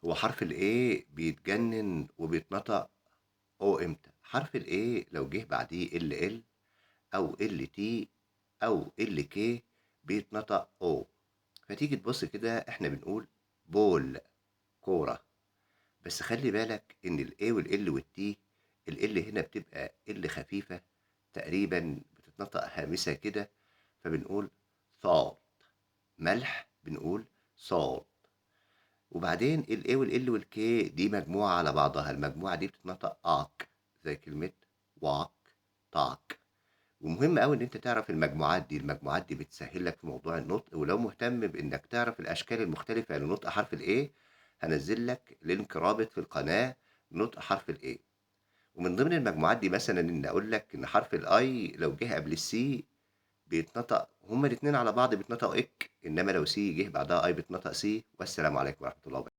هو حرف الA بيتجنن وبيتنطق O إمتى؟ حرف الA لو جه بعديه LL أو LT أو LK بيتنطق O. فتيجي تبص كده إحنا بنقول بول كورة، بس خلي بالك إن الA والL والT الL هنا بتبقى L خفيفة تقريبا بتتنطق هامسة كده، فبنقول salt. ملح بنقول salt. وبعدين الA والL والK دي مجموعة على بعضها، المجموعة دي بتتنطق آك زي كلمة walk talk. ومهم أوي إن أنت تعرف المجموعات دي بتسهّل لك في موضوع النطق، ولو مهتم بإنك تعرف الأشكال المختلفة لنطق حرف الA هانزّل لك link رابط في القناة لنطق حرف الA. ومن ضمن المجموعات دي مثلًا إن أقول لك إن حرف الI لو جه قبل الC بيتنطق هُم الاتنين على بعض بيتنطقوا إك، إنما لو C جه بعدها I بيتنطق سي. والسلام عليكم ورحمة الله وبركاته.